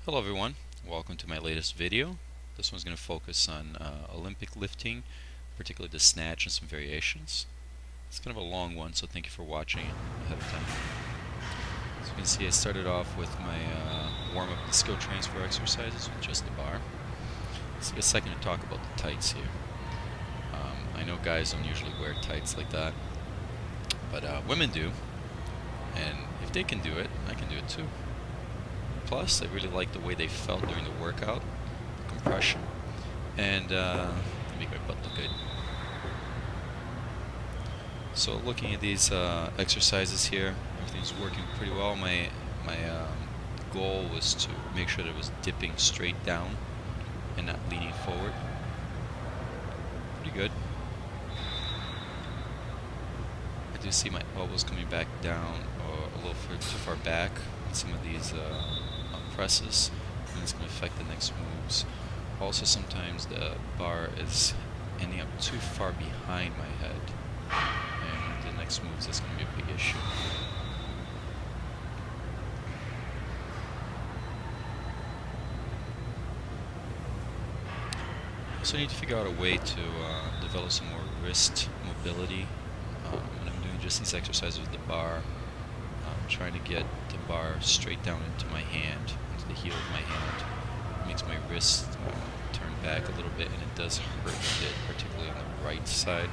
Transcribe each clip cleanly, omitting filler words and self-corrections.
Hello everyone, welcome to my latest video. This one's going to focus on Olympic lifting, particularly the snatch and some variations. It's kind of a long one, so thank you for watching ahead of time. As you can see, I started off with my warm-up and skill transfer exercises with just the bar. Let's take a second to talk about the tights here. I know guys don't usually wear tights like that, but women do, and if they can do it, I can do it too. Plus, I really like the way they felt during the workout, the compression, and they make my butt look good. So looking at these exercises here, everything's working pretty well. My goal was to make sure that it was dipping straight down and not leaning forward. Pretty good. I do see my elbows coming back down a little too far back with some of these presses, and it's going to affect the next moves. Also, sometimes the bar is ending up too far behind my head, and the next moves that's going to be a big issue. So I need to figure out a way to develop some more wrist mobility. When I'm doing just these exercises with the bar, I'm trying to get the bar straight down into my hand, into the heel of my hand. It makes my wrist turn back a little bit, and it does hurt a bit, particularly on the right side.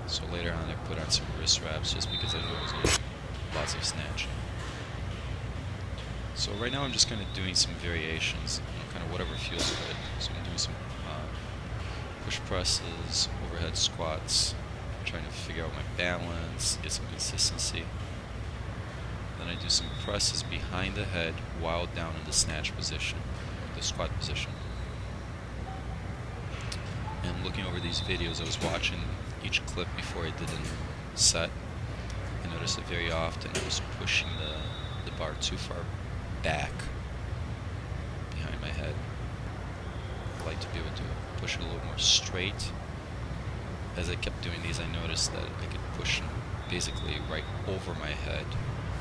So later on I put on some wrist wraps just because I knew I was going to do lots of snatching. So right now I'm just kind of doing some variations, kind of whatever feels good. So I'm doing some push presses, overhead squats, trying to figure out my balance, get some consistency. Then I do some presses behind the head while down in the snatch position, the squat position. And looking over these videos, I was watching each clip before I did a set. I noticed that very often I was pushing the bar too far back behind my head. I like to be able to push it a little more straight. As I kept doing these, I noticed that I could push basically right over my head,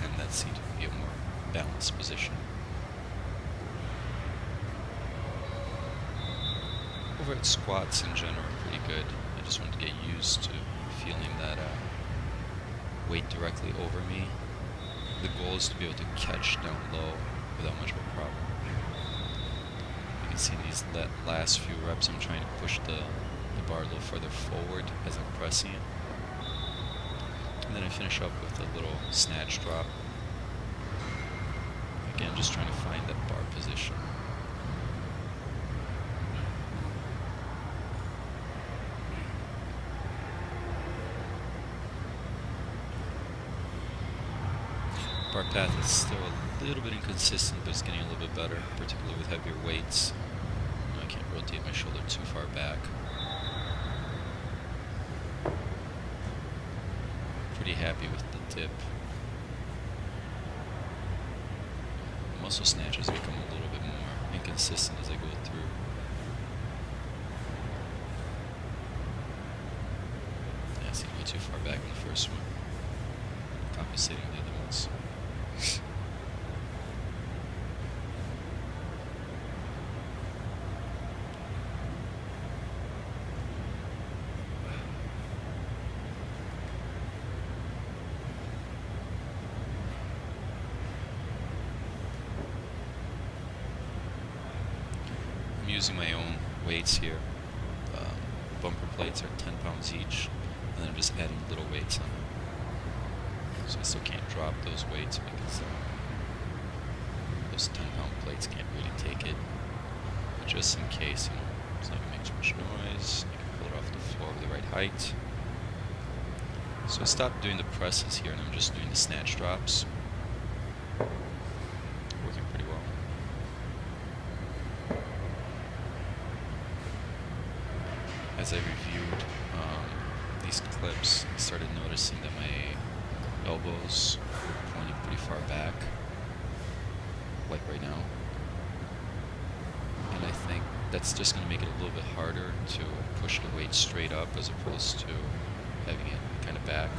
and that seemed to be a more balanced position. Overhead squats in general are pretty good. I just wanted to get used to feeling that weight directly over me. The goal is to be able to catch down low without much of a problem. You can see in these last few reps I'm trying to push the bar a little further forward as I'm pressing it. And then I finish up with a little snatch drop. Again, just trying to find that bar position. Bar path is still a little bit inconsistent, but it's getting a little bit better, particularly with heavier weights. I can't rotate my shoulder too far back. Pretty happy with the dip. Muscle snatches become a little bit more inconsistent as I go through. Yeah, I seem to go too far back in the first one, compensating the other ones. I'm using my own weights here. Bumper plates are 10 pounds each, and then I'm just adding little weights on them. So I still can't drop those weights because those 10-pound plates can't really take it. But just in case, it's not going to make too much noise, you can pull it off the floor with the right height. So I stopped doing the presses here, and I'm just doing the snatch drops. Working pretty well. As I reviewed these clips, I started noticing that my elbows were pointing pretty far back, like right now. And I think that's just going to make it a little bit harder to push the weight straight up as opposed to having it kind of back.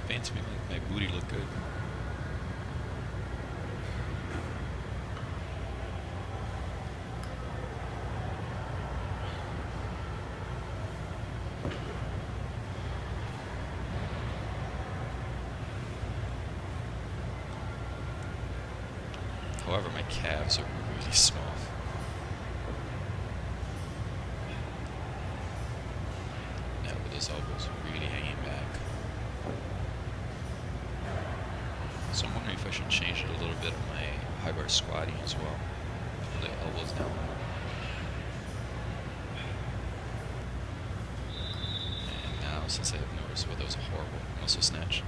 paints me like my booty look good. However, my calves are really small. Yeah, with those elbows really hanging back. So I'm wondering if I should change it a little bit on my high bar squatting as well. Pull the elbows down more. And now, since I've noticed, well, that was a horrible muscle snatch.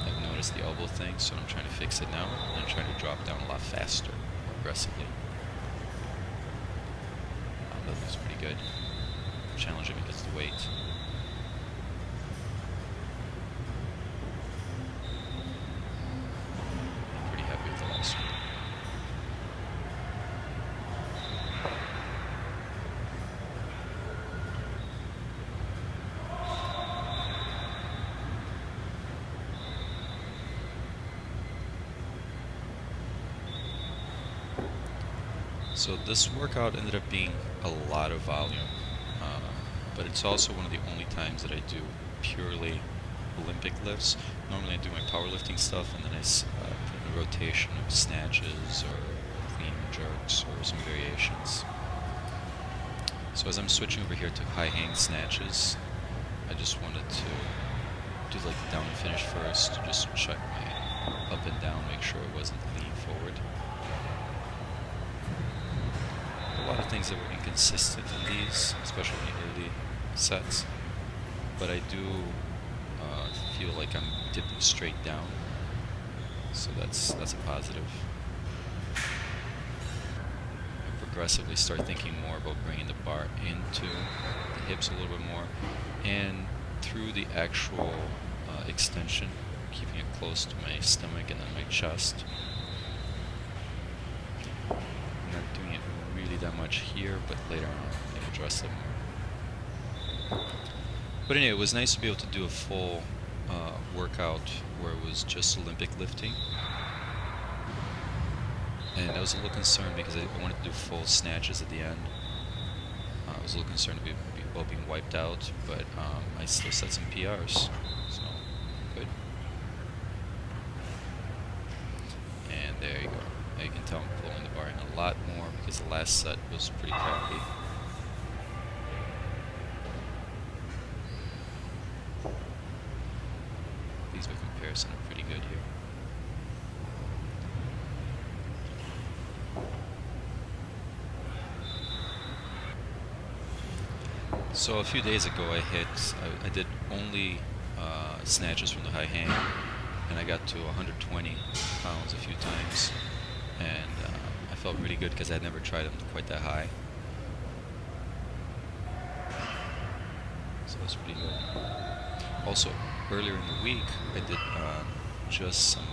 I've noticed the elbow thing, so I'm trying to fix it now. I'm trying to drop down a lot faster, more aggressively. That looks pretty good. Challenging against the weight. I'm pretty happy with the last one. So this workout ended up being a lot of volume, but it's also one of the only times that I do purely Olympic lifts. Normally I do my powerlifting stuff and then I put in a rotation of snatches or clean jerks or some variations. So as I'm switching over here to high hang snatches, I just wanted to do like the down and finish first, to just check my up and down, make sure it wasn't lean forward. A lot of things that were inconsistent in these, especially in the early sets, but I do feel like I'm dipping straight down, so that's a positive. I progressively start thinking more about bringing the bar into the hips a little bit more, and through the actual extension, keeping it close to my stomach and then my chest. That much here, but later on I'll address it more. But anyway, it was nice to be able to do a full workout where it was just Olympic lifting, and I was a little concerned because I wanted to do full snatches at the end. I was a little concerned about being wiped out, but I still set some PRs, so good. And there you go. Now you can tell I'm pulling the bar in a lot more because the last set was pretty crappy. These by comparison are pretty good here. So a few days ago I did only snatches from the high hang, and I got to 120 pounds a few times. And I felt really good because I had never tried them quite that high. So that's pretty good. Also, earlier in the week, I did just some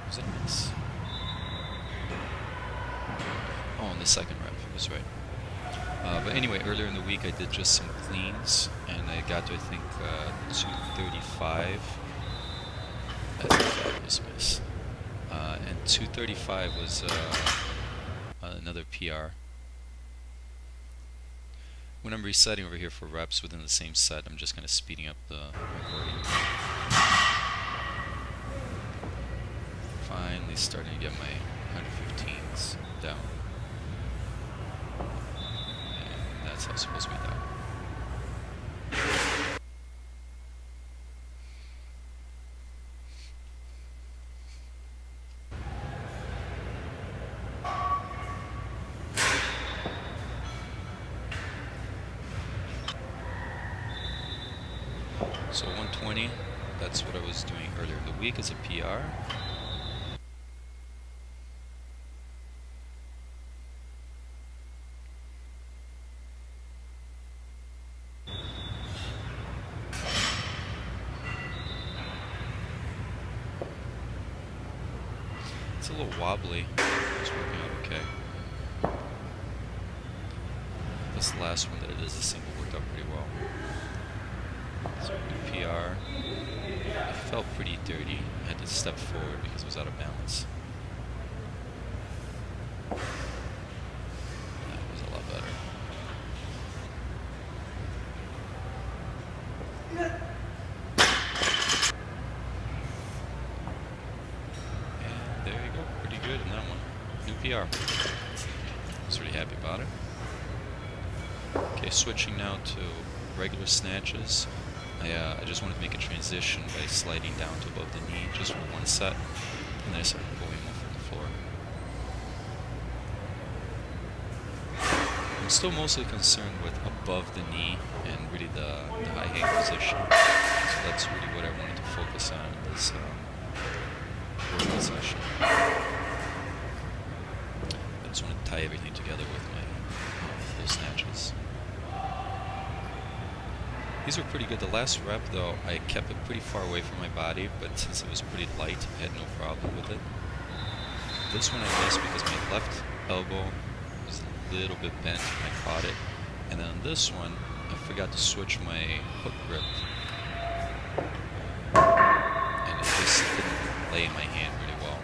was that miss? Oh, on the second rep, that's right. But anyway, earlier in the week, I did just some cleans, and I got to, I think, 235. That's a fabulous miss. And 235 was another PR. When I'm resetting over here for reps within the same set, I'm just kind of speeding up the recording. Finally starting to get my 115s down. And that's how it's supposed to be done. So 120, that's what I was doing earlier in the week as a PR. It's a little wobbly. It's working out okay. this last one that it is a single worked out pretty well. So new PR. It felt pretty dirty. I had to step forward because it was out of balance. That was a lot better. And there you go. Pretty good in that one. New PR. I was pretty happy about it. Okay, switching now to regular snatches. I just wanted to make a transition by sliding down to above the knee just for one set, and then I started pulling off from the floor. I'm still mostly concerned with above the knee and really the high hang position. So that's really what I wanted to focus on in this workout session. I just want to tie everything together with my full snatches. These were pretty good. The last rep, though, I kept it pretty far away from my body, but since it was pretty light, I had no problem with it. This one I missed because my left elbow was a little bit bent and I caught it. And then on this one, I forgot to switch my hook grip. And it just didn't lay in my hand really well.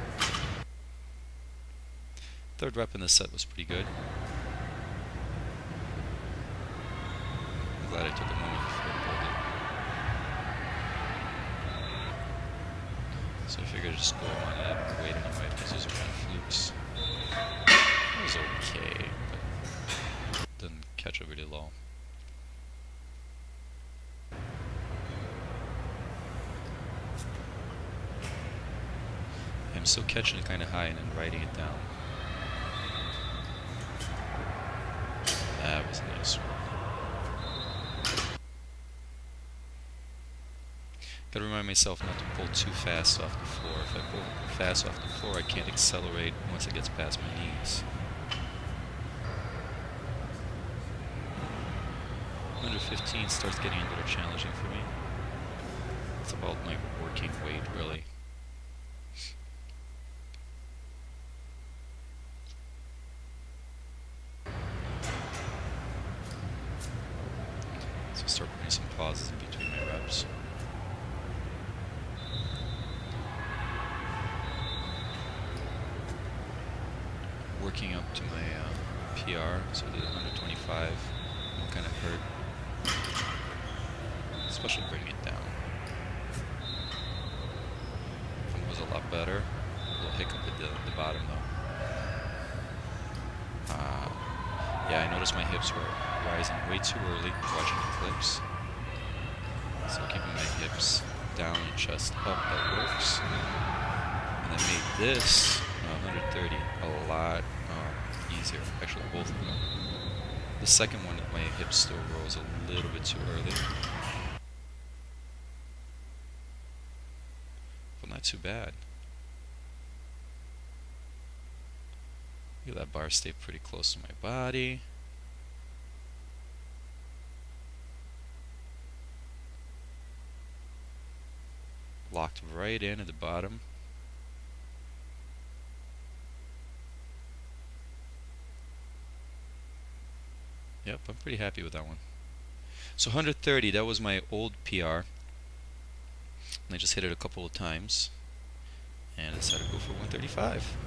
Third rep in the set was pretty good. I'm glad I took a moment before I pulled it. So I figured I'd just go on it and wait anyway, because those are kind of flukes. It was okay, but didn't catch it really low. I'm still catching it kind of high and then writing it down. That was a nice one. Gotta remind myself not to pull too fast off the floor. If I pull fast off the floor, I can't accelerate once it gets past my knees. 115 starts getting a little challenging for me. It's about my working weight, really. So start putting some pauses in between my reps. Working up to my PR, so the 125 kind of hurt, especially bringing it down. It was a lot better. A little hiccup at the bottom though. Yeah, I noticed my hips were rising way too early watching the clips. So keeping my hips down and chest up, that works. And I made this 130 a lot easier. Actually, both of them. The second one, my hips still rose a little bit too early. But not too bad. Look at that bar stay pretty close to my body. Locked right in at the bottom. Yep, I'm pretty happy with that one. So 130, that was my old PR. And I just hit it a couple of times. And I decided to go for 135.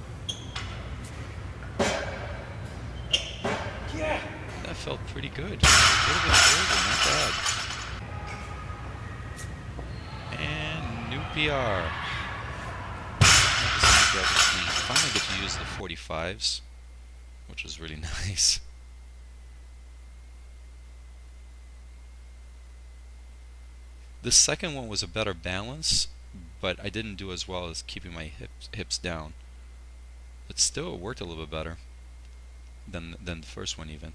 Yeah! That felt pretty good. A little bit further, not bad. And new PR. Finally get to use the 45s, which is really nice. The second one was a better balance, but I didn't do as well as keeping my hips down. But still, it worked a little bit better than the first one even.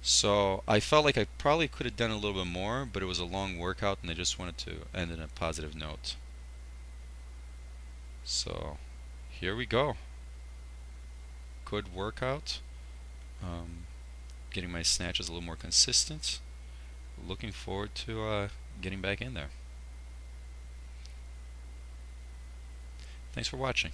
So I felt like I probably could have done a little bit more, but it was a long workout and I just wanted to end on a positive note. So here we go. Good workout. Getting my snatches a little more consistent. Looking forward to getting back in there. Thanks for watching.